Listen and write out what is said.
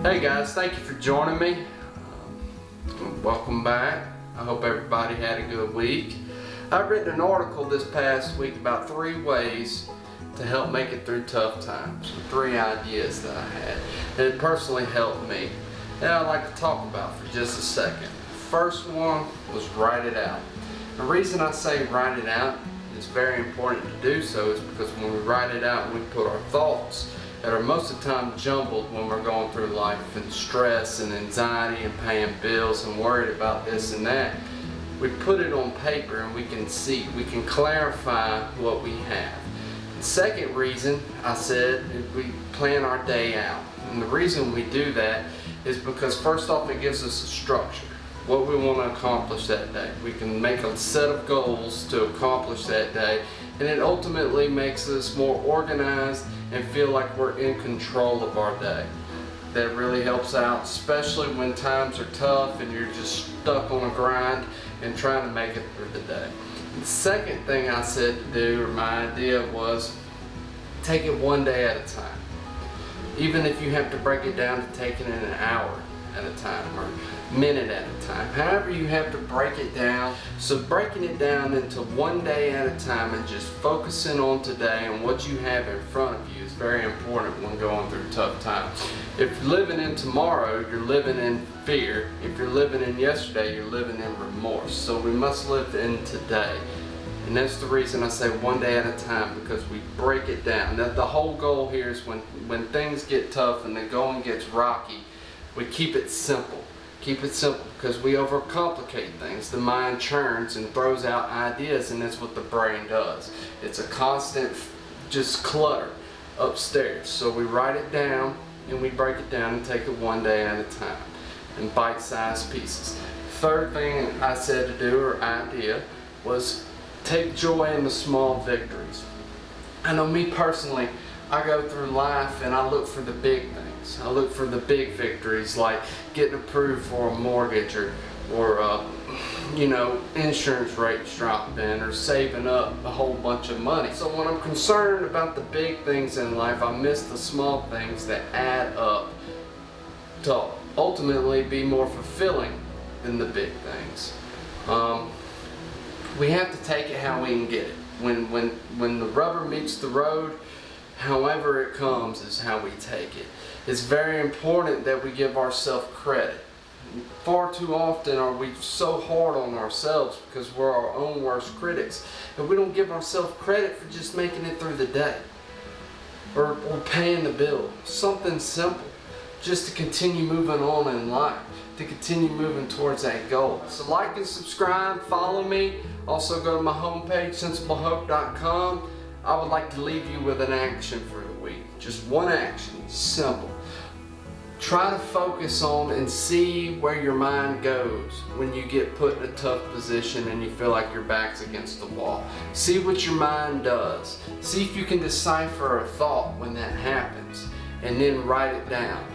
Hey guys, thank you for joining me. Welcome back. I hope everybody had a good week. I've written an article this past week about 3 ways to help make it through tough times. 3 ideas that I had that personally helped me and I'd like to talk about for just a second. First one was write it out. The reason I say write it out, it's very important to do so, is because when we write it out, we put our thoughts that are most of the time jumbled when we're going through life and stress and anxiety and paying bills and worried about this and that. We put it on paper and we can see, we can clarify what we have. The second reason I said is we plan our day out. And the reason we do that is because first off, it gives us a structure. What we want to accomplish that day. We can make a set of goals to accomplish that day, and it ultimately makes us more organized and feel like we're in control of our day. That really helps out, especially when times are tough and you're just stuck on a grind and trying to make it through the day. The second thing I said to do, or my idea, was take it one day at a time. Even if you have to break it down to taking it an hour at a time or minute at a time, however you have to break it down. So breaking it down into one day at a time and just focusing on today and what you have in front of you is very important when going through tough times. If you're living in tomorrow, you're living in fear. If you're living in yesterday, you're living in remorse. So we must live in today. And that's the reason I say one day at a time, because we break it down. Now, the whole goal here is when things get tough and the going gets rocky, we keep it simple. Keep it simple, because we overcomplicate things. The mind churns and throws out ideas, and that's what the brain does. It's a constant just clutter upstairs. So we write it down and we break it down and take it one day at a time in bite-sized pieces. Third thing I said to do, or idea, was take joy in the small victories. I know me personally, I go through life and I look for the big things. I look for the big victories, like getting approved for a mortgage, or insurance rates dropping, or saving up a whole bunch of money. So when I'm concerned about the big things in life, I miss the small things that add up to ultimately be more fulfilling than the big things. We have to take it how we can get it. When the rubber meets the road, however it comes is how we take it. It's very important that we give ourselves credit. Far too often are we so hard on ourselves because we're our own worst critics, and we don't give ourselves credit for just making it through the day or paying the bill. Something simple, just to continue moving on in life, to continue moving towards that goal. So like and subscribe, follow me. Also go to my homepage, sensiblehope.com. I would like to leave you with an action for the week. Just one action, simple. Try to focus on and see where your mind goes when you get put in a tough position and you feel like your back's against the wall. See what your mind does. See if you can decipher a thought when that happens, and then write it down.